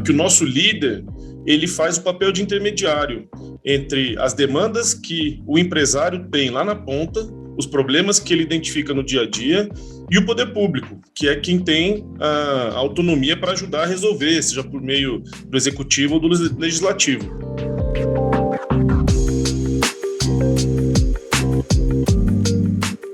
que o nosso líder ele faz o papel de intermediário entre as demandas que o empresário tem lá na ponta, os problemas que ele identifica no dia a dia, e o poder público, que é quem tem a autonomia para ajudar a resolver, seja por meio do executivo ou do legislativo.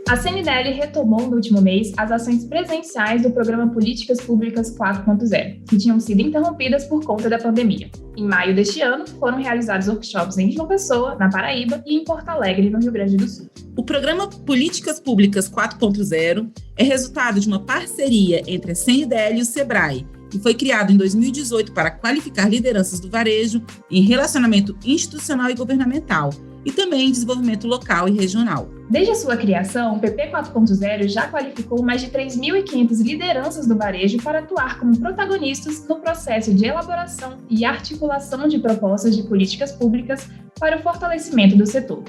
A CNDL retomou no último mês as ações presenciais do programa Políticas Públicas 4.0, que tinham sido interrompidas por conta da pandemia. Em maio deste ano, foram realizados workshops em João Pessoa, na Paraíba, e em Porto Alegre, no Rio Grande do Sul. O programa Políticas Públicas 4.0 é resultado de uma parceria entre a CNDL e o SEBRAE, e foi criado em 2018 para qualificar lideranças do varejo em relacionamento institucional e governamental, e também em desenvolvimento local e regional. Desde a sua criação, o PP 4.0 já qualificou mais de 3.500 lideranças do varejo para atuar como protagonistas no processo de elaboração e articulação de propostas de políticas públicas para o fortalecimento do setor.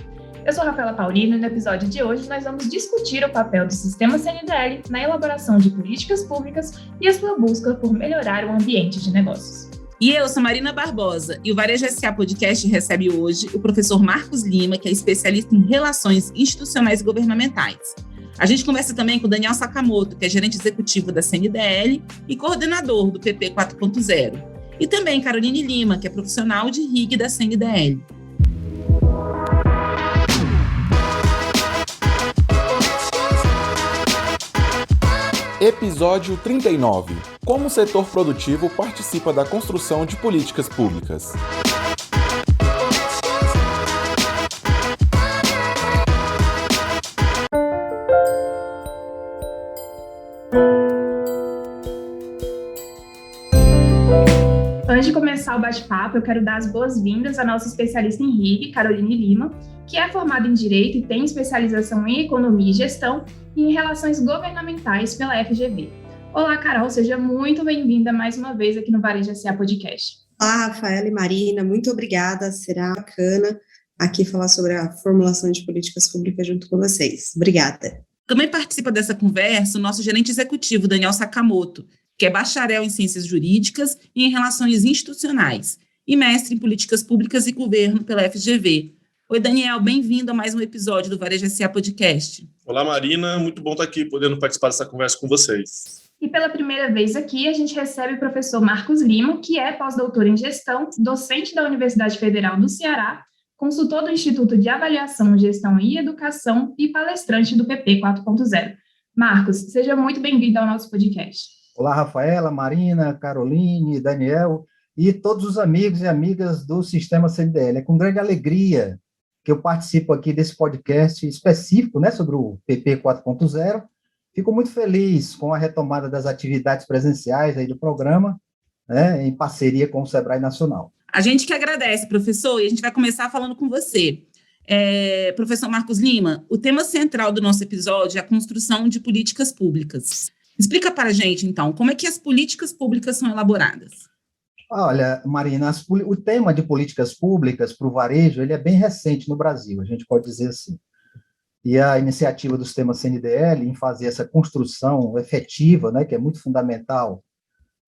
Eu sou Rafaela Paulino e no episódio de hoje nós vamos discutir o papel do sistema CNDL na elaboração de políticas públicas e a sua busca por melhorar o ambiente de negócios. E eu sou Marina Barbosa, e o Varejo SA Podcast recebe hoje o professor Marcos Lima, que é especialista em relações institucionais e governamentais. A gente conversa também com o Daniel Sakamoto, que é gerente executivo da CNDL e coordenador do PP 4.0. E também Caroline Lima, que é profissional de RIG da CNDL. Episódio 39. Como o setor produtivo participa da construção de políticas públicas. Antes de começar o bate-papo, eu quero dar as boas-vindas à nossa especialista em RIG, Caroline Lima, que é formada em Direito e tem especialização em Economia e Gestão e em Relações Governamentais pela FGV. Olá, Carol, seja muito bem-vinda mais uma vez aqui no Varejo SA Podcast. Olá, Rafaela e Marina, muito obrigada, será bacana aqui falar sobre a formulação de políticas públicas junto com vocês. Obrigada. Também participa dessa conversa o nosso gerente executivo, Daniel Sakamoto, que é bacharel em Ciências Jurídicas e em Relações Institucionais e mestre em Políticas Públicas e Governo pela FGV. Oi, Daniel, bem-vindo a mais um episódio do Varejo SA Podcast. Olá, Marina, muito bom estar aqui podendo participar dessa conversa com vocês. E pela primeira vez aqui, a gente recebe o professor Marcos Lima, que é pós-doutor em Gestão, docente da Universidade Federal do Ceará, consultor do Instituto de Avaliação, Gestão e Educação e palestrante do PP 4.0. Marcos, seja muito bem-vindo ao nosso podcast. Olá, Rafaela, Marina, Caroline, Daniel e todos os amigos e amigas do Sistema CNDL. É com grande alegria que eu participo aqui desse podcast específico, né, sobre o PP 4.0. Fico muito feliz com a retomada das atividades presenciais aí do programa, né, em parceria com o SEBRAE Nacional. A gente que agradece, professor, e a gente vai começar falando com você. Professor Marcos Lima, o tema central do nosso episódio é a construção de políticas públicas. Explica para a gente, então, como é que as políticas públicas são elaboradas? Olha, Marina, o tema de políticas públicas para o varejo ele é bem recente no Brasil, a gente pode dizer assim. E a iniciativa do sistema CNDL em fazer essa construção efetiva, né, que é muito fundamental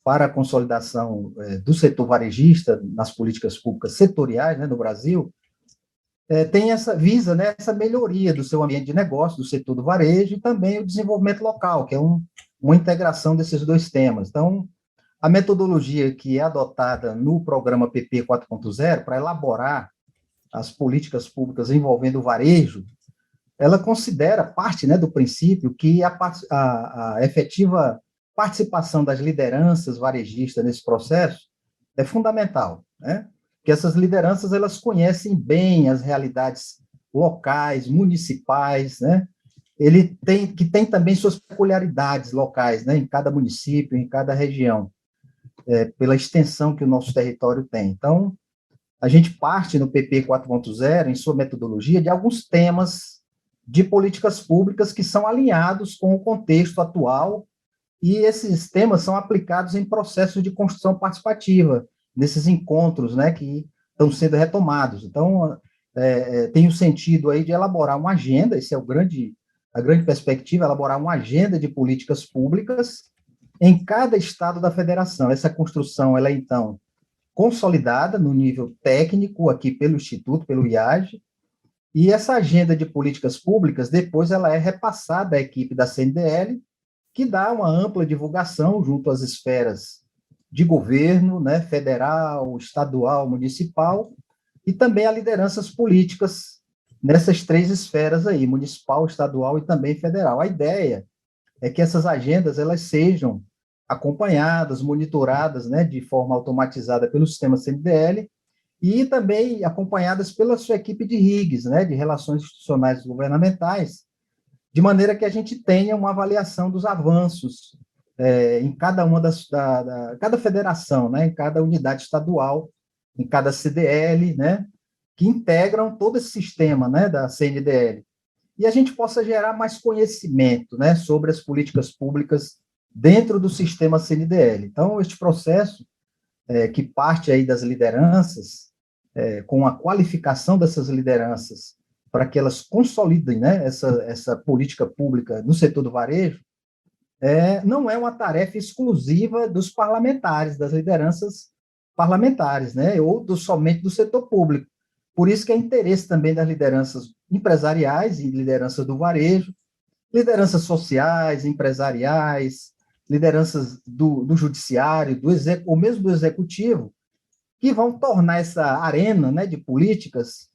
para a consolidação do setor varejista nas políticas públicas setoriais, né, no Brasil, visa, né, essa melhoria do seu ambiente de negócio, do setor do varejo, e também o desenvolvimento local, que é uma integração desses dois temas. Então, a metodologia que é adotada no programa PP 4.0 para elaborar as políticas públicas envolvendo o varejo, ela considera parte, né, do princípio que a efetiva participação das lideranças varejistas nesse processo é fundamental, né? Que essas lideranças elas conhecem bem as realidades locais, municipais, né? Que tem também suas peculiaridades locais, né, em cada município, em cada região, pela extensão que o nosso território tem. Então, a gente parte no PP 4.0, em sua metodologia, de alguns temas de políticas públicas que são alinhados com o contexto atual, e esses temas são aplicados em processos de construção participativa, nesses encontros, né, que estão sendo retomados. Então, tem o sentido aí de elaborar uma agenda, esse é a grande perspectiva, elaborar uma agenda de políticas públicas em cada estado da federação. Essa construção, ela é, então, consolidada no nível técnico, aqui pelo Instituto, pelo IAGE, e essa agenda de políticas públicas, depois ela é repassada à equipe da CNDL, que dá uma ampla divulgação junto às esferas de governo, né, federal, estadual, municipal, e também a lideranças políticas nessas 3 esferas aí, municipal, estadual e também federal. A ideia é que essas agendas elas sejam acompanhadas, monitoradas, né, de forma automatizada pelo sistema CNDL e também acompanhadas pela sua equipe de RIGs, né, de Relações Institucionais Governamentais, de maneira que a gente tenha uma avaliação dos avanços em cada uma cada federação, né, em cada unidade estadual, em cada CDL, né, que integram todo esse sistema, né, da CNDL. E a gente possa gerar mais conhecimento, né, sobre as políticas públicas dentro do sistema CNDL. Então, este processo, que parte aí das lideranças, com a qualificação dessas lideranças, para que elas consolidem, né, essa política pública no setor do varejo, não é uma tarefa exclusiva dos parlamentares, das lideranças parlamentares, né, ou somente do setor público. Por isso que é interesse também das lideranças empresariais e lideranças do varejo, lideranças sociais, empresariais, lideranças do judiciário, ou mesmo do executivo, que vão tornar essa arena, né, de políticas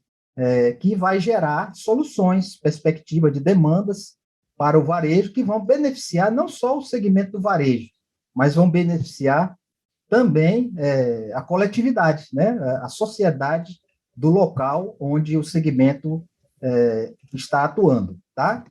que vai gerar soluções, perspectiva de demandas para o varejo, que vão beneficiar não só o segmento do varejo, mas vão beneficiar também a coletividade, né, a sociedade do local onde o segmento está atuando, tá?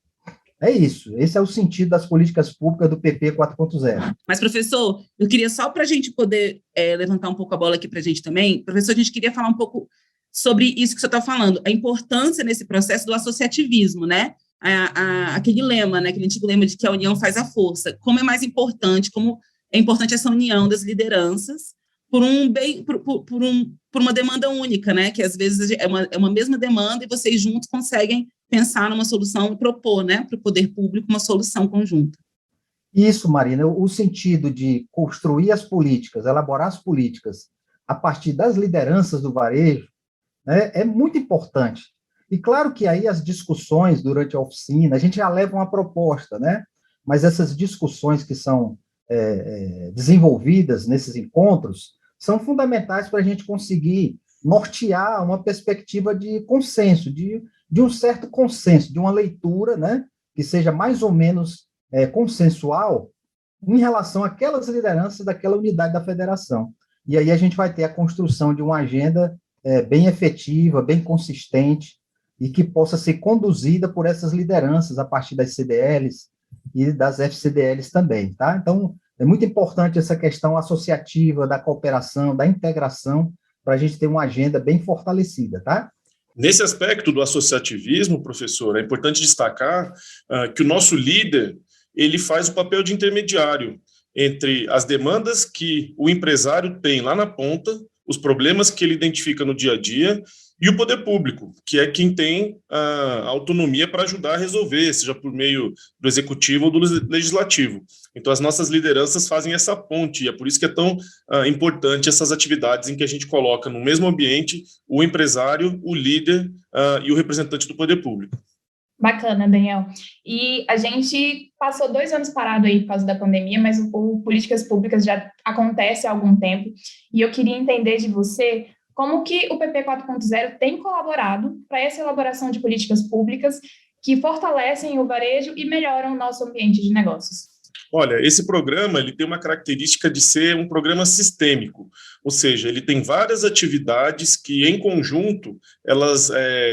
É isso, esse é o sentido das políticas públicas do PP 4.0. Mas, professor, eu queria só para a gente poder levantar um pouco a bola aqui para a gente também, professor, a gente queria falar um pouco sobre isso que o senhor está falando, a importância nesse processo do associativismo, né? Aquele lema, né? Aquele antigo lema de que a união faz a força. Como é mais importante, como é importante essa união das lideranças por uma demanda única, né? Que às vezes é uma mesma demanda e vocês juntos conseguem pensar numa solução e propor, né, para o poder público uma solução conjunta. Isso, Marina, o sentido de construir as políticas, elaborar as políticas a partir das lideranças do varejo, né, é muito importante. E claro que aí as discussões durante a oficina, a gente já leva uma proposta, né? Mas essas discussões que são desenvolvidas nesses encontros são fundamentais para a gente conseguir nortear uma perspectiva de consenso, de um certo consenso, de uma leitura, né, que seja mais ou menos consensual em relação àquelas lideranças daquela unidade da federação. E aí a gente vai ter a construção de uma agenda bem efetiva, bem consistente, e que possa ser conduzida por essas lideranças a partir das CDLs e das FCDLs também, tá? Então, é muito importante essa questão associativa, da cooperação, da integração, para a gente ter uma agenda bem fortalecida, tá? Nesse aspecto do associativismo, professor, é importante destacar que o nosso líder ele faz o papel de intermediário entre as demandas que o empresário tem lá na ponta, os problemas que ele identifica no dia a dia, e o poder público, que é quem tem a autonomia para ajudar a resolver, seja por meio do executivo ou do legislativo. Então, as nossas lideranças fazem essa ponte, e é por isso que é tão importante essas atividades em que a gente coloca no mesmo ambiente o empresário, o líder e o representante do poder público. Bacana, Daniel. E a gente passou 2 anos parado aí por causa da pandemia, mas o Políticas Públicas já acontece há algum tempo, e eu queria entender de você como que o PP 4.0 tem colaborado para essa elaboração de políticas públicas que fortalecem o varejo e melhoram o nosso ambiente de negócios. Olha, esse programa ele tem uma característica de ser um programa sistêmico, ou seja, ele tem várias atividades que, em conjunto, elas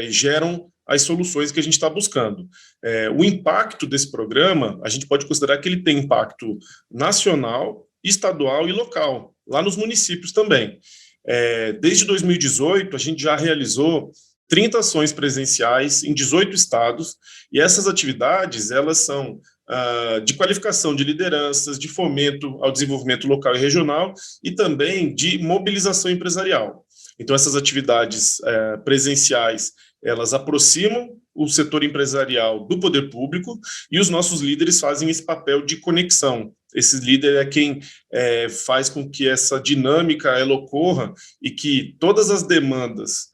geram as soluções que a gente está buscando. O impacto desse programa, a gente pode considerar que ele tem impacto nacional, estadual e local, lá nos municípios também. Desde 2018, a gente já realizou 30 ações presenciais em 18 estados, e essas atividades elas são de qualificação de lideranças, de fomento ao desenvolvimento local e regional, e também de mobilização empresarial. Então, essas atividades presenciais, elas aproximam o setor empresarial do poder público, e os nossos líderes fazem esse papel de conexão Esse líder é quem faz com que essa dinâmica ela ocorra e que todas as demandas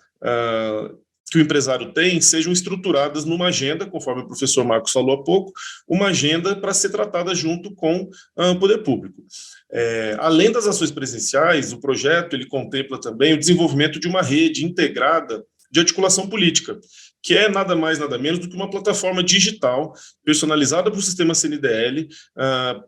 que o empresário tem sejam estruturadas numa agenda, conforme o professor Marcos falou há pouco, uma agenda para ser tratada junto com o poder público. Além das ações presenciais, o projeto ele contempla também o desenvolvimento de uma rede integrada de articulação política, que é nada mais, nada menos do que uma plataforma digital personalizada para o sistema CNDL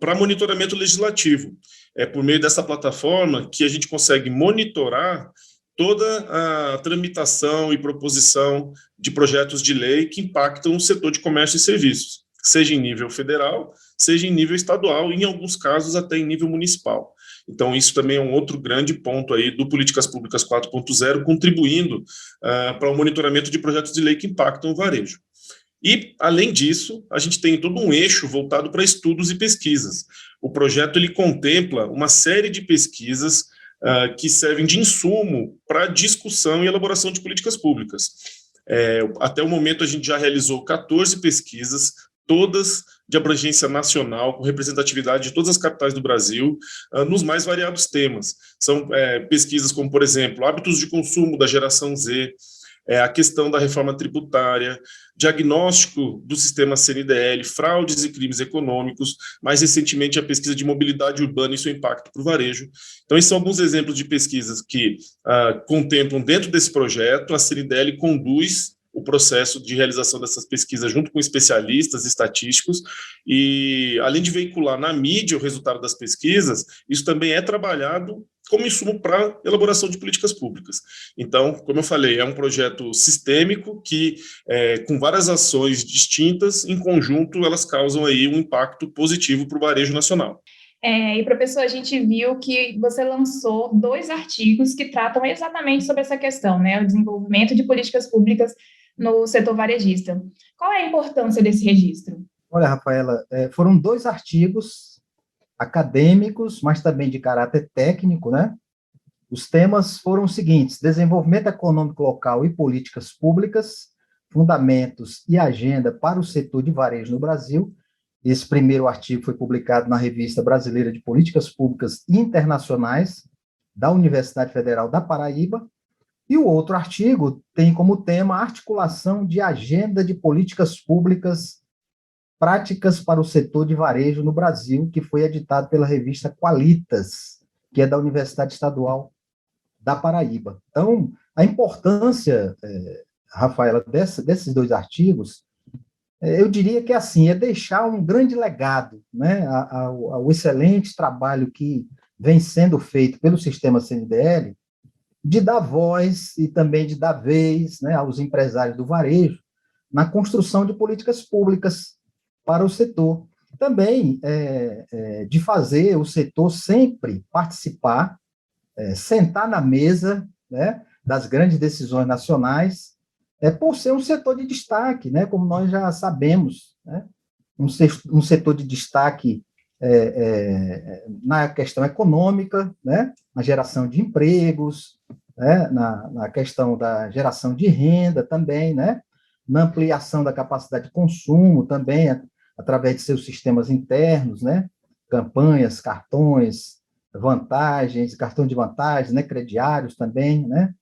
para monitoramento legislativo. É por meio dessa plataforma que a gente consegue monitorar toda a tramitação e proposição de projetos de lei que impactam o setor de comércio e serviços, seja em nível federal, seja em nível estadual, e em alguns casos até em nível municipal. Então, isso também é um outro grande ponto aí do Políticas Públicas 4.0, contribuindo para o monitoramento de projetos de lei que impactam o varejo. E, além disso, a gente tem todo um eixo voltado para estudos e pesquisas. O projeto ele contempla uma série de pesquisas que servem de insumo para discussão e elaboração de políticas públicas. Até o momento, a gente já realizou 14 pesquisas, todas de abrangência nacional, com representatividade de todas as capitais do Brasil, nos mais variados temas. São pesquisas como, por exemplo, hábitos de consumo da geração Z, a questão da reforma tributária, diagnóstico do sistema CNDL, fraudes e crimes econômicos, mais recentemente a pesquisa de mobilidade urbana e seu impacto para o varejo. Então, esses são alguns exemplos de pesquisas que contemplam dentro desse projeto. A CNDL conduz o processo de realização dessas pesquisas junto com especialistas estatísticos e, além de veicular na mídia o resultado das pesquisas, isso também é trabalhado como insumo para elaboração de políticas públicas. Então, como eu falei, é um projeto sistêmico que, com várias ações distintas, em conjunto, elas causam aí um impacto positivo para o varejo nacional. E, professor, a gente viu que você lançou 2 artigos que tratam exatamente sobre essa questão, né? O desenvolvimento de políticas públicas no setor varejista. Qual é a importância desse registro? Olha, Rafaela, foram 2 artigos acadêmicos, mas também de caráter técnico, né? Os temas foram os seguintes: desenvolvimento econômico local e políticas públicas, fundamentos e agenda para o setor de varejo no Brasil. Esse primeiro artigo foi publicado na Revista Brasileira de Políticas Públicas Internacionais, da Universidade Federal da Paraíba. E o outro artigo tem como tema a articulação de agenda de políticas públicas práticas para o setor de varejo no Brasil, que foi editado pela revista Qualitas, que é da Universidade Estadual da Paraíba. Então, a importância, Rafaela, desses 2 artigos, eu diria que assim, é deixar um grande legado, né, ao excelente trabalho que vem sendo feito pelo sistema CNDL, de dar voz e também de dar vez, né, aos empresários do varejo na construção de políticas públicas para o setor. Também de fazer o setor sempre participar, sentar na mesa, né, das grandes decisões nacionais, por ser um setor de destaque, né, como nós já sabemos, né, um setor de destaque na questão econômica, né, na geração de empregos, né, na questão da geração de renda também, né, na ampliação da capacidade de consumo também, através de seus sistemas internos, né, campanhas, cartões, vantagens, cartão de vantagens, né, crediários também, né,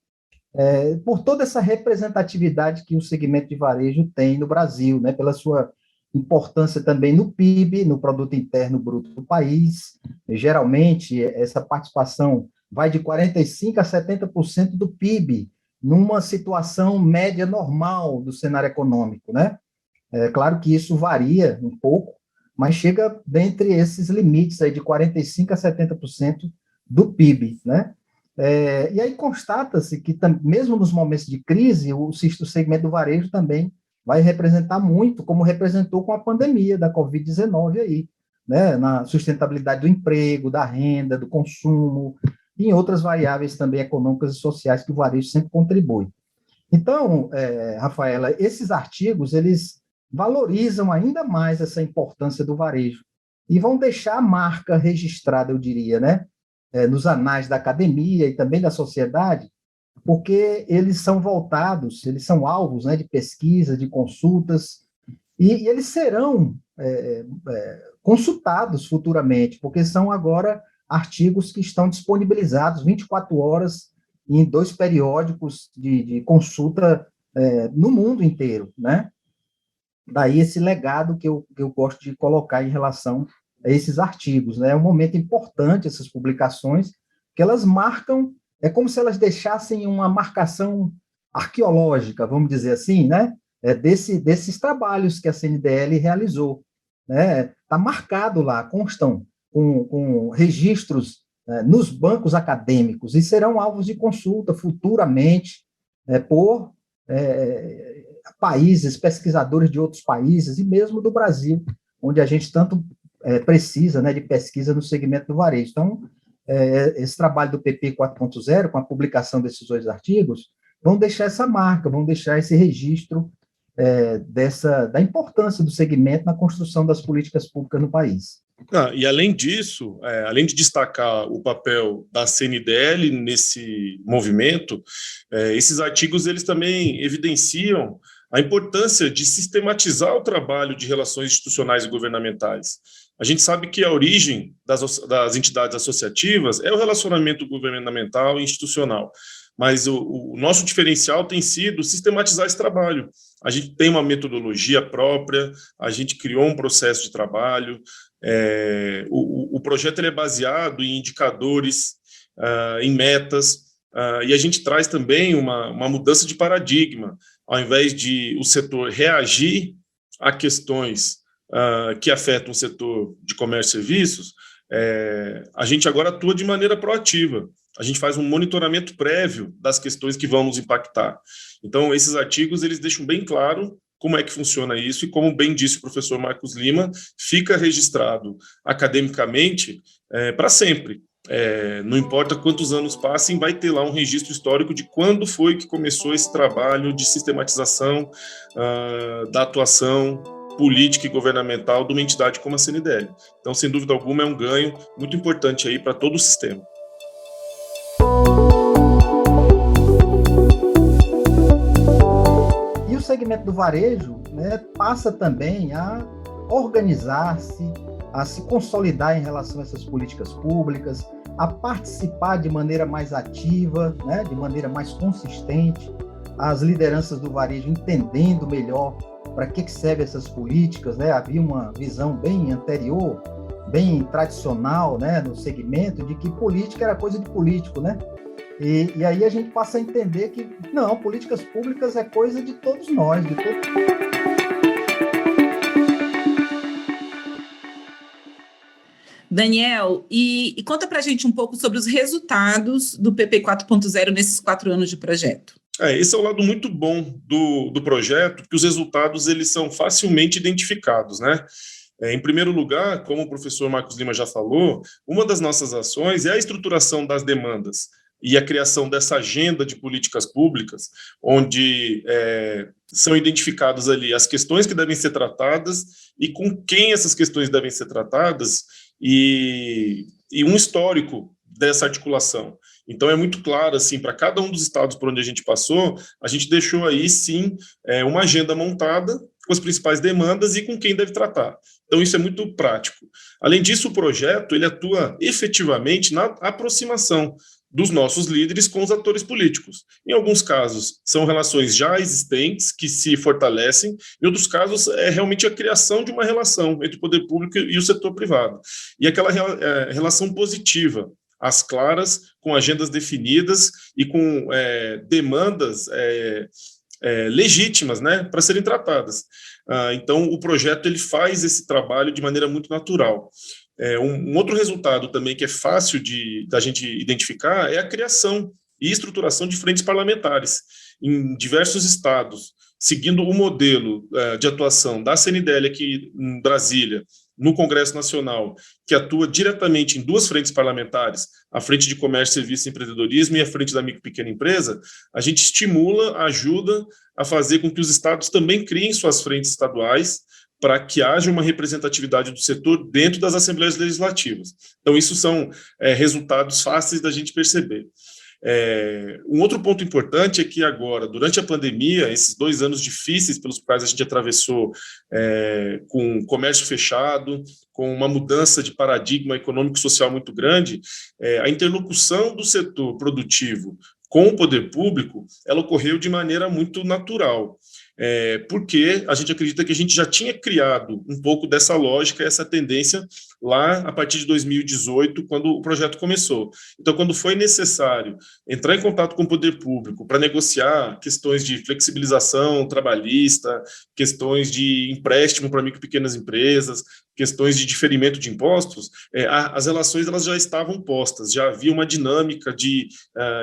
por toda essa representatividade que o segmento de varejo tem no Brasil, né, pela sua importância também no PIB, no Produto Interno Bruto do país. Geralmente, essa participação vai de 45% a 70% do PIB, numa situação média normal do cenário econômico, né? É claro que isso varia um pouco, mas chega dentre esses limites aí de 45% a 70% do PIB, né? E aí constata-se que, mesmo nos momentos de crise, o segmento do varejo também vai representar muito, como representou com a pandemia da Covid-19 aí, né? Na sustentabilidade do emprego, da renda, do consumo, e em outras variáveis também econômicas e sociais que o varejo sempre contribui. Então, Rafaela, esses artigos, eles valorizam ainda mais essa importância do varejo e vão deixar a marca registrada, eu diria, né, nos anais da academia e também da sociedade, porque eles são voltados, eles são alvos, né, de pesquisa, de consultas, e eles serão consultados futuramente, porque são agora artigos que estão disponibilizados 24 horas em 2 periódicos de consulta no mundo inteiro, né? Daí esse legado que eu gosto de colocar em relação a esses artigos, né? É um momento importante, essas publicações, que elas marcam, é como se elas deixassem uma marcação arqueológica, vamos dizer assim, né? Desses trabalhos que a CNDL realizou, né? Está marcado lá, constam com registros nos bancos acadêmicos e serão alvos de consulta futuramente por países, pesquisadores de outros países e mesmo do Brasil, onde a gente tanto precisa, né, de pesquisa no segmento do varejo. Então, esse trabalho do PP 4.0, com a publicação desses 2 artigos, vão deixar essa marca, vão deixar esse registro da importância do segmento na construção das políticas públicas no país. E além disso, além de destacar o papel da CNDL nesse movimento, esses artigos eles também evidenciam a importância de sistematizar o trabalho de relações institucionais e governamentais. A gente sabe que a origem das entidades associativas é o relacionamento governamental e institucional, mas o nosso diferencial tem sido sistematizar esse trabalho. A gente tem uma metodologia própria, a gente criou um processo de trabalho, o projeto ele é baseado em indicadores, em metas, e a gente traz também uma mudança de paradigma. Ao invés de o setor reagir a questões que afetam o setor de comércio e serviços, a gente agora atua de maneira proativa. A gente faz um monitoramento prévio das questões que vão nos impactar. Então, esses artigos eles deixam bem claro como é que funciona isso e, como bem disse o professor Marcos Lima, fica registrado academicamente para sempre. Não importa quantos anos passem, vai ter lá um registro histórico de quando foi que começou esse trabalho de sistematização da atuação política e governamental de uma entidade como a CNDL. Então, sem dúvida alguma, é um ganho muito importante aí para todo o sistema. E o segmento do varejo, né, passa também a organizar-se, a se consolidar em relação a essas políticas públicas, a participar de maneira mais ativa, né, de maneira mais consistente, as lideranças do varejo entendendo melhor para que servem essas políticas, né? Havia uma visão bem anterior, bem tradicional, né, no segmento, de que política era coisa de político, né? E aí a gente passa a entender que, não, políticas públicas é coisa de todos nós, de todos. Daniel, e conta para a gente um pouco sobre os resultados do PP 4.0 nesses 4 anos de projeto. Esse é o lado muito bom do projeto, que os resultados eles são facilmente identificados, né? Em primeiro lugar, como o professor Marcos Lima já falou, uma das nossas ações é a estruturação das demandas e a criação dessa agenda de políticas públicas, onde são identificadas ali as questões que devem ser tratadas e com quem essas questões devem ser tratadas e um histórico dessa articulação. Então, é muito claro, assim, para cada um dos estados por onde a gente passou, a gente deixou aí, sim, uma agenda montada com as principais demandas e com quem deve tratar. Então, isso é muito prático. Além disso, o projeto ele atua efetivamente na aproximação dos nossos líderes com os atores políticos. Em alguns casos, são relações já existentes que se fortalecem, em outros casos, é realmente a criação de uma relação entre o poder público e o setor privado. E aquela relação positiva, às claras, com agendas definidas e com demandas legítimas, né, para serem tratadas. Então, o projeto ele faz esse trabalho de maneira muito natural. Um outro resultado também que é fácil da gente identificar é a criação e estruturação de frentes parlamentares em diversos estados, seguindo o modelo de atuação da CNDL aqui em Brasília, no Congresso Nacional, que atua diretamente em 2 frentes parlamentares, a Frente de Comércio, Serviço e Empreendedorismo e a Frente da Micro e Pequena Empresa, a gente estimula, ajuda a fazer com que os estados também criem suas frentes estaduais para que haja uma representatividade do setor dentro das assembleias legislativas. Então, isso são resultados fáceis da gente perceber. Um outro ponto importante é que agora, durante a pandemia, esses 2 anos difíceis pelos quais a gente atravessou, com comércio fechado, com uma mudança de paradigma econômico e social muito grande, a interlocução do setor produtivo com o poder público, ela ocorreu de maneira muito natural. Porque a gente acredita que a gente já tinha criado um pouco dessa lógica, essa tendência lá a partir de 2018, quando o projeto começou. Então, quando foi necessário entrar em contato com o poder público para negociar questões de flexibilização trabalhista, questões de empréstimo para micro e pequenas empresas, questões de diferimento de impostos, as relações elas já estavam postas, já havia uma dinâmica de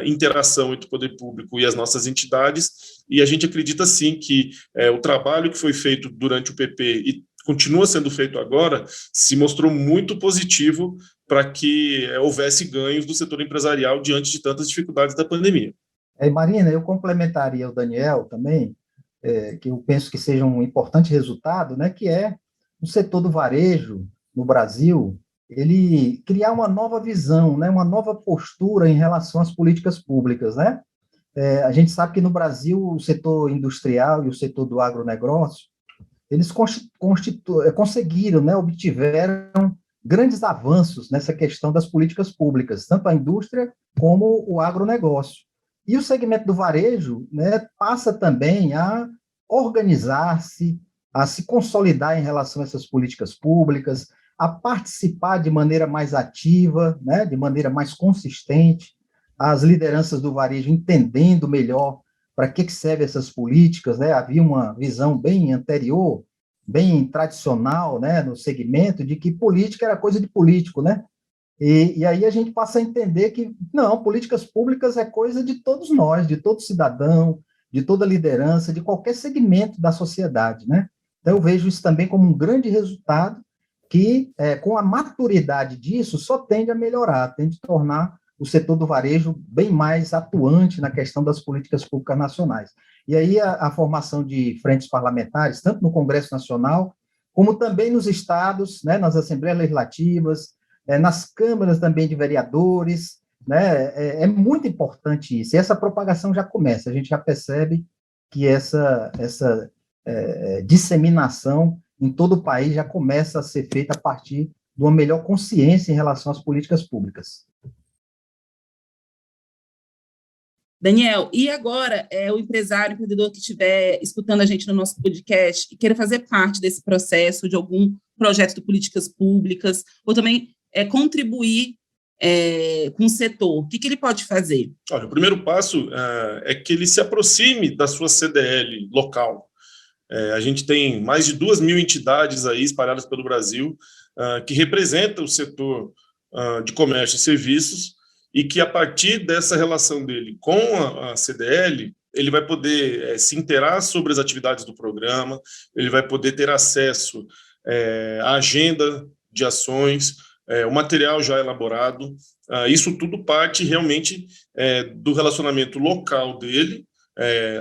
interação entre o poder público e as nossas entidades, e a gente acredita, sim, que o trabalho que foi feito durante o PP e continua sendo feito agora, se mostrou muito positivo para que houvesse ganhos do setor empresarial diante de tantas dificuldades da pandemia. Marina, eu complementaria o Daniel também, que eu penso que seja um importante resultado, né, que é o setor do varejo no Brasil, ele criar uma nova visão, né, uma nova postura em relação às políticas públicas, né? A gente sabe que no Brasil o setor industrial e o setor do agronegócio, eles conseguiram, né, obtiveram grandes avanços nessa questão das políticas públicas, tanto a indústria como o agronegócio. E o segmento do varejo, né, passa também a organizar-se, a se consolidar em relação a essas políticas públicas, a participar de maneira mais ativa, né, de maneira mais consistente, as lideranças do varejo entendendo melhor para que servem essas políticas, né? Havia uma visão bem anterior, bem tradicional, né, no segmento, de que política era coisa de político, né? E aí a gente passa a entender que, não, políticas públicas é coisa de todos nós, de todo cidadão, de toda liderança, de qualquer segmento da sociedade, né? Então, eu vejo isso também como um grande resultado que, com a maturidade disso, só tende a melhorar, tende a tornar o setor do varejo bem mais atuante na questão das políticas públicas nacionais. E aí a formação de frentes parlamentares, tanto no Congresso Nacional, como também nos estados, né, nas assembleias legislativas, nas câmaras também de vereadores, né, é muito importante isso. E essa propagação já começa, a gente já percebe que essa disseminação em todo o país já começa a ser feita a partir de uma melhor consciência em relação às políticas públicas. Daniel, e agora o empresário, o empreendedor que estiver escutando a gente no nosso podcast e queira fazer parte desse processo de algum projeto de políticas públicas, ou também contribuir com o setor, o que ele pode fazer? Olha, o primeiro passo é que ele se aproxime da sua CDL local. A gente tem mais de 2.000 entidades aí espalhadas pelo Brasil que representam o setor de comércio e serviços, e que, a partir dessa relação dele com a CDL, ele vai poder se inteirar sobre as atividades do programa, ele vai poder ter acesso à agenda de ações, o material já elaborado. Isso tudo parte realmente do relacionamento local dele.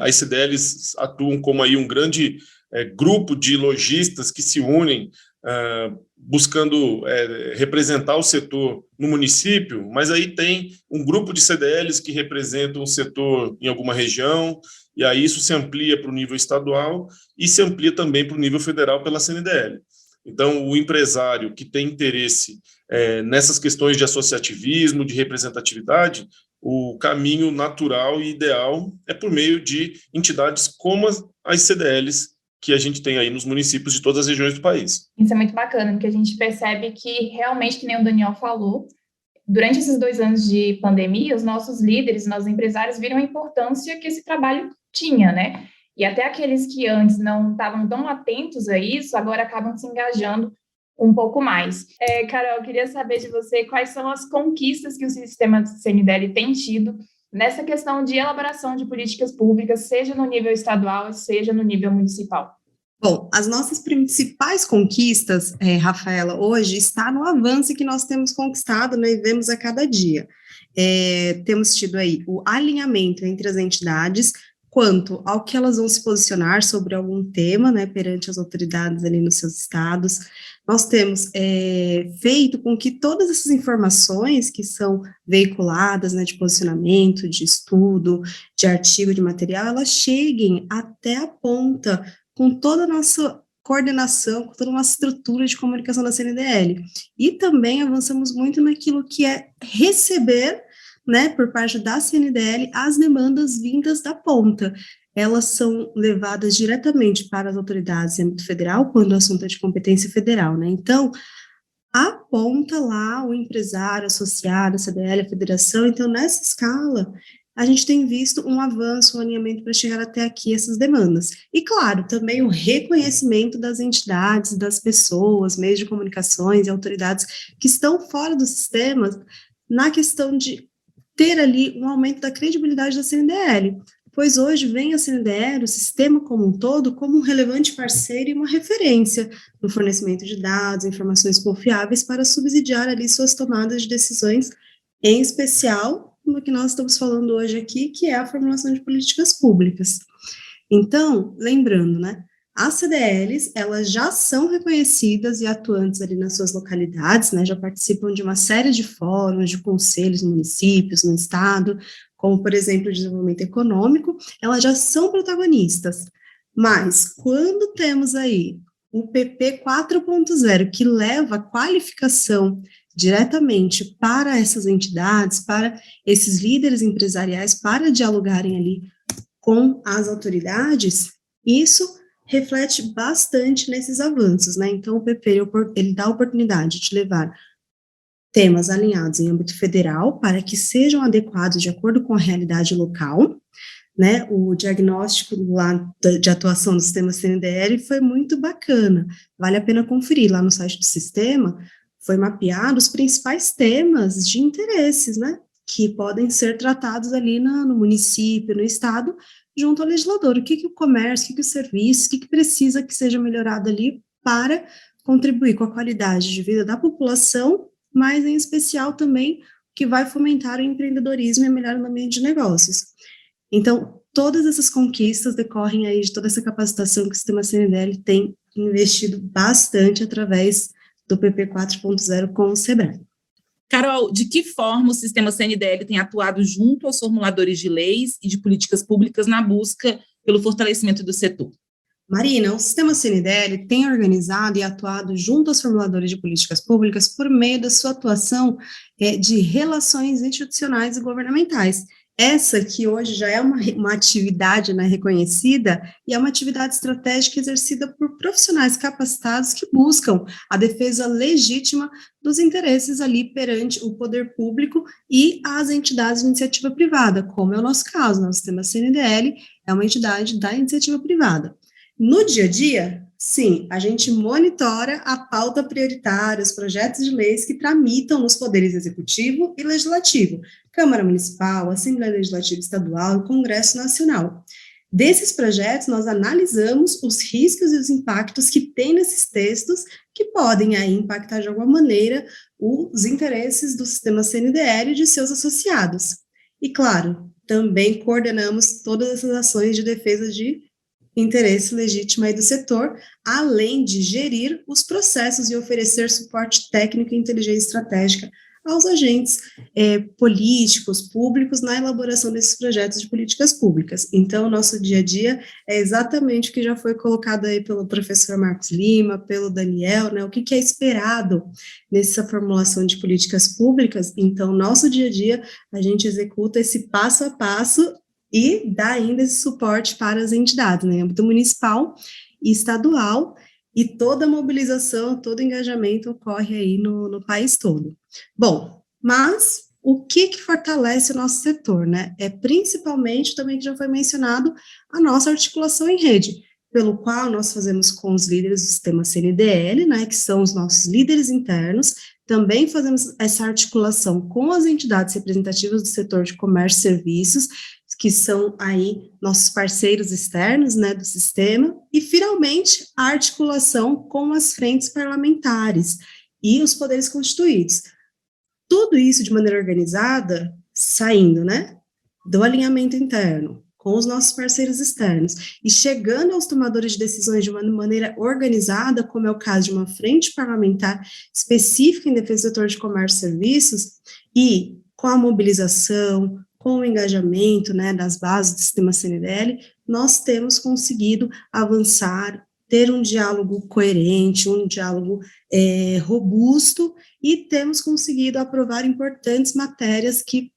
As CDLs atuam como aí um grande grupo de lojistas que se unem buscando representar o setor no município, mas aí tem um grupo de CDLs que representam o setor em alguma região, e aí isso se amplia para o nível estadual e se amplia também para o nível federal pela CNDL. Então, o empresário que tem interesse nessas questões de associativismo, de representatividade, o caminho natural e ideal é por meio de entidades como as CDLs, que a gente tem aí nos municípios de todas as regiões do país. Isso é muito bacana, porque a gente percebe que realmente, que nem o Daniel falou, durante esses 2 anos de pandemia, os nossos líderes, nossos empresários viram a importância que esse trabalho tinha, né? E até aqueles que antes não estavam tão atentos a isso, agora acabam se engajando um pouco mais. Carol, eu queria saber de você quais são as conquistas que o sistema CNDL tem tido nessa questão de elaboração de políticas públicas, seja no nível estadual, seja no nível municipal. Bom, as nossas principais conquistas, Rafaela, hoje está no avanço que nós temos conquistado, né, e vemos a cada dia. Temos tido aí o alinhamento entre as entidades, quanto ao que elas vão se posicionar sobre algum tema, né, perante as autoridades ali nos seus estados. Nós temos feito com que todas essas informações que são veiculadas, né, de posicionamento, de estudo, de artigo, de material, elas cheguem até a ponta com toda a nossa coordenação, com toda a nossa estrutura de comunicação da CNDL. E também avançamos muito naquilo que é receber, né, por parte da CNDL, as demandas vindas da ponta. Elas são levadas diretamente para as autoridades em âmbito federal, quando o assunto é de competência federal, né? Então, aponta lá o empresário, associado, a CDL, a federação. Então, nessa escala, a gente tem visto um avanço, um alinhamento para chegar até aqui essas demandas. E, claro, também o reconhecimento das entidades, das pessoas, meios de comunicações e autoridades que estão fora do sistema na questão de ter ali um aumento da credibilidade da CNDL, pois hoje vem a CNDL, o sistema como um todo, como um relevante parceiro e uma referência no fornecimento de dados, informações confiáveis para subsidiar ali suas tomadas de decisões, em especial no que nós estamos falando hoje aqui, que é a formulação de políticas públicas. Então, lembrando, né, as CDLs, elas já são reconhecidas e atuantes ali nas suas localidades, né, já participam de uma série de fóruns, de conselhos no municípios, no estado, como, por exemplo, o desenvolvimento econômico, elas já são protagonistas. Mas, quando temos aí o PP 4.0, que leva a qualificação diretamente para essas entidades, para esses líderes empresariais, para dialogarem ali com as autoridades, isso reflete bastante nesses avanços, né? Então, o PP, ele dá a oportunidade de levar temas alinhados em âmbito federal para que sejam adequados de acordo com a realidade local, né? O diagnóstico lá de atuação do sistema CNDL foi muito bacana, vale a pena conferir lá no site do sistema, foi mapeado os principais temas de interesses, né? Que podem ser tratados ali no município, no estado, junto ao legislador, o que o comércio, o que o serviço, o que precisa que seja melhorado ali para contribuir com a qualidade de vida da população, mas em especial também que vai fomentar o empreendedorismo e a melhora no ambiente de negócios. Então, todas essas conquistas decorrem aí de toda essa capacitação que o sistema CNDL tem investido bastante através do PP 4.0 com o SEBRAE. Carol, de que forma o sistema CNDL tem atuado junto aos formuladores de leis e de políticas públicas na busca pelo fortalecimento do setor? Marina, o sistema CNDL tem organizado e atuado junto aos formuladores de políticas públicas por meio da sua atuação de relações institucionais e governamentais. Essa que hoje já é uma atividade, né, reconhecida, e é uma atividade estratégica exercida por profissionais capacitados que buscam a defesa legítima dos interesses ali perante o poder público e as entidades de iniciativa privada, como é o nosso caso, né? O sistema CNDL é uma entidade da iniciativa privada. No dia a dia, sim, a gente monitora a pauta prioritária, os projetos de leis que tramitam nos poderes executivo e legislativo, Câmara Municipal, Assembleia Legislativa Estadual e Congresso Nacional. Desses projetos, nós analisamos os riscos e os impactos que tem nesses textos, que podem aí impactar de alguma maneira os interesses do sistema CNDL e de seus associados. E, claro, também coordenamos todas essas ações de defesa de interesse legítimo aí do setor, além de gerir os processos e oferecer suporte técnico e inteligência estratégica aos agentes políticos, públicos, na elaboração desses projetos de políticas públicas. Então, o nosso dia a dia é exatamente o que já foi colocado aí pelo professor Marcos Lima, pelo Daniel, né, o que é esperado nessa formulação de políticas públicas. Então, nosso dia a dia, a gente executa esse passo a passo e dá ainda esse suporte para as entidades, né, âmbito municipal e estadual, e toda a mobilização, todo o engajamento ocorre aí no país todo. Bom, mas o que fortalece o nosso setor, né? É principalmente, também que já foi mencionado, a nossa articulação em rede, pelo qual nós fazemos com os líderes do sistema CNDL, né, que são os nossos líderes internos, também fazemos essa articulação com as entidades representativas do setor de comércio e serviços, que são aí nossos parceiros externos, né, do sistema, e, finalmente, a articulação com as frentes parlamentares e os poderes constituídos. Tudo isso de maneira organizada, saindo, né, do alinhamento interno, com os nossos parceiros externos, e chegando aos tomadores de decisões de uma maneira organizada, como é o caso de uma frente parlamentar específica em defesa do setor de comércio e serviços, e com a mobilização, com o engajamento, né, das bases do sistema CNDL, nós temos conseguido avançar, ter um diálogo coerente, um diálogo robusto, e temos conseguido aprovar importantes matérias que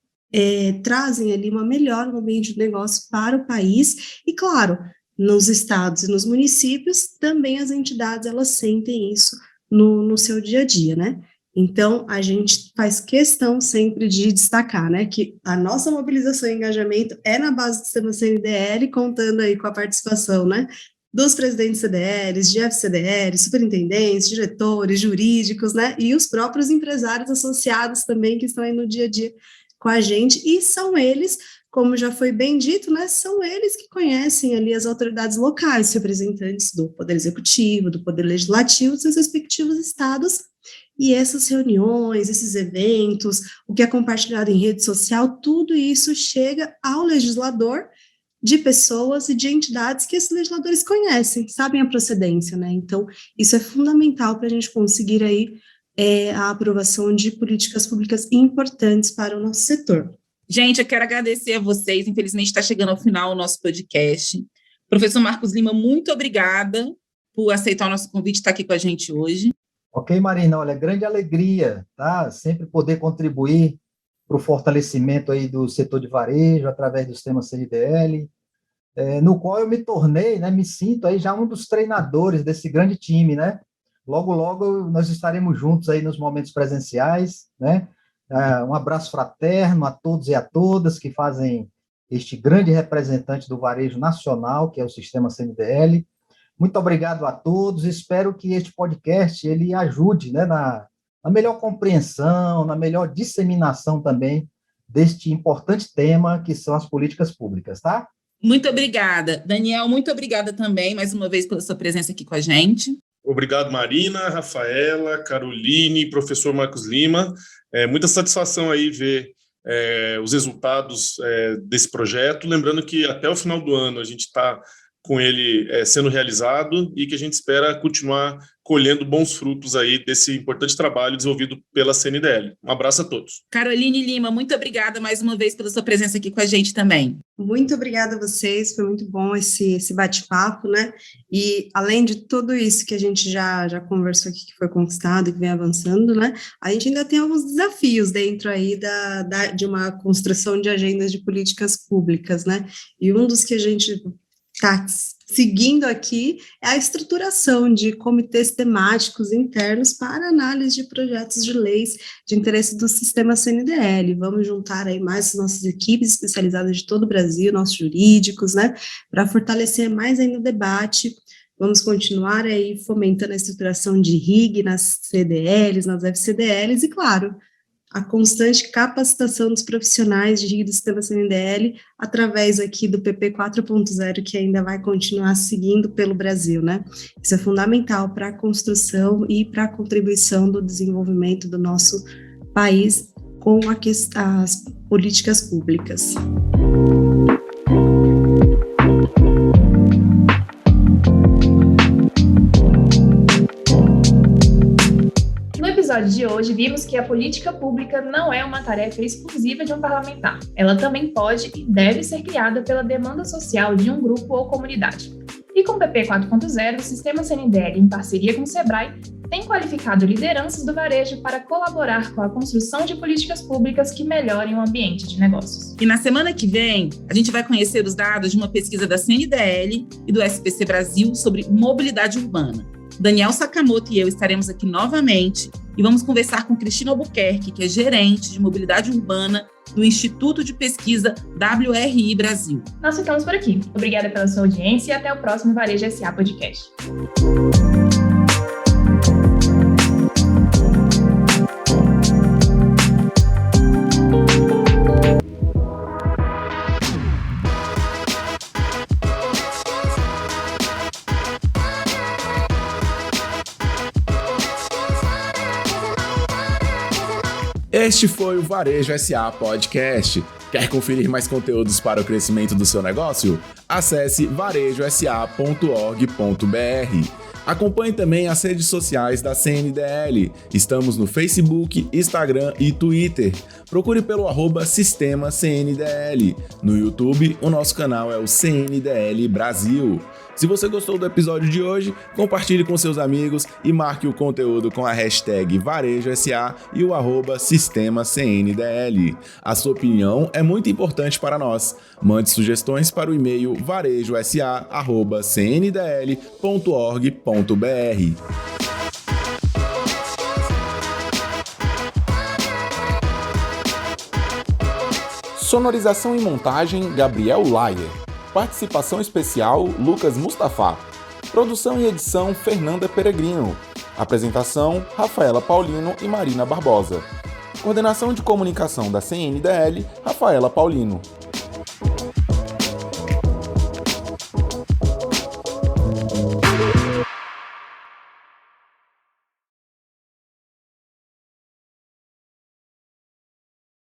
trazem ali uma melhora no ambiente de negócio para o país, e claro, nos estados e nos municípios, também as entidades, elas sentem isso no seu dia a dia, né? Então, a gente faz questão sempre de destacar, né, que a nossa mobilização e engajamento é na base do sistema CNDL, contando aí com a participação, né, dos presidentes CDLs, de FCDLs, superintendentes, diretores, jurídicos, né, e os próprios empresários associados também, que estão aí no dia a dia com a gente, e são eles, como já foi bem dito, né, são eles que conhecem ali as autoridades locais, representantes do Poder Executivo, do Poder Legislativo, dos seus respectivos estados, e essas reuniões, esses eventos, o que é compartilhado em rede social, tudo isso chega ao legislador, de pessoas e de entidades que esses legisladores conhecem, sabem a procedência, né? Então, isso é fundamental para a gente conseguir aí a aprovação de políticas públicas importantes para o nosso setor. Gente, eu quero agradecer a vocês, infelizmente está chegando ao final o nosso podcast. Professor Marcos Lima, muito obrigada por aceitar o nosso convite e estar aqui com a gente hoje. Ok, Marina, olha, grande alegria, tá? Sempre poder contribuir para o fortalecimento aí do setor de varejo através do sistema CNDL, no qual eu me tornei, né, me sinto aí já um dos treinadores desse grande time, né? Logo, logo nós estaremos juntos aí nos momentos presenciais, né? Um abraço fraterno a todos e a todas que fazem este grande representante do varejo nacional, que é o sistema CNDL. Muito obrigado a todos, espero que este podcast ele ajude, né, na melhor compreensão, na melhor disseminação também deste importante tema que são as políticas públicas, tá? Muito obrigada. Daniel, muito obrigada também, mais uma vez, pela sua presença aqui com a gente. Obrigado, Marina, Rafaela, Caroline, professor Marcos Lima. Muita satisfação aí ver os resultados desse projeto. Lembrando que até o final do ano a gente está com ele sendo realizado e que a gente espera continuar colhendo bons frutos aí desse importante trabalho desenvolvido pela CNDL. Um abraço a todos. Caroline Lima, muito obrigada mais uma vez pela sua presença aqui com a gente também. Muito obrigada a vocês, foi muito bom esse bate-papo, né? E além de tudo isso que a gente já conversou aqui, que foi conquistado e que vem avançando, né? A gente ainda tem alguns desafios dentro aí de uma construção de agendas de políticas públicas, né? E um dos que a gente está seguindo aqui é a estruturação de comitês temáticos internos para análise de projetos de leis de interesse do sistema CNDL. Vamos juntar aí mais as nossas equipes especializadas de todo o Brasil, nossos jurídicos, né, para fortalecer mais ainda o debate. Vamos continuar aí fomentando a estruturação de RIG nas CDLs, nas FCDLs e, claro, a constante capacitação dos profissionais de RIG do sistema CNDL através aqui do PP 4.0, que ainda vai continuar seguindo pelo Brasil, né? Isso é fundamental para a construção e para a contribuição do desenvolvimento do nosso país com as políticas públicas. No episódio de hoje, vimos que a política pública não é uma tarefa exclusiva de um parlamentar. Ela também pode e deve ser criada pela demanda social de um grupo ou comunidade. E com o PP 4.0, o sistema CNDL, em parceria com o SEBRAE, tem qualificado lideranças do varejo para colaborar com a construção de políticas públicas que melhorem o ambiente de negócios. E na semana que vem, a gente vai conhecer os dados de uma pesquisa da CNDL e do SPC Brasil sobre mobilidade urbana. Daniel Sakamoto e eu estaremos aqui novamente e vamos conversar com Cristina Albuquerque, que é gerente de mobilidade urbana do Instituto de Pesquisa WRI Brasil. Nós ficamos por aqui. Obrigada pela sua audiência e até o próximo Varejo SA Podcast. Este foi o Varejo SA Podcast. Quer conferir mais conteúdos para o crescimento do seu negócio? Acesse varejosa.org.br. Acompanhe também as redes sociais da CNDL. Estamos no Facebook, Instagram e Twitter. Procure pelo @SistemaCNDL. No YouTube, o nosso canal é o CNDL Brasil. Se você gostou do episódio de hoje, compartilhe com seus amigos e marque o conteúdo com a hashtag VarejoSA e o @SistemaCNDL. A sua opinião é muito importante para nós. Mande sugestões para o e-mail varejosa@cndl.org.br. Sonorização e montagem, Gabriel Laier. Participação especial, Lucas Mustafa. Produção e edição, Fernanda Peregrino. Apresentação, Rafaela Paulino e Marina Barbosa. Coordenação de comunicação da CNDL, Rafaela Paulino.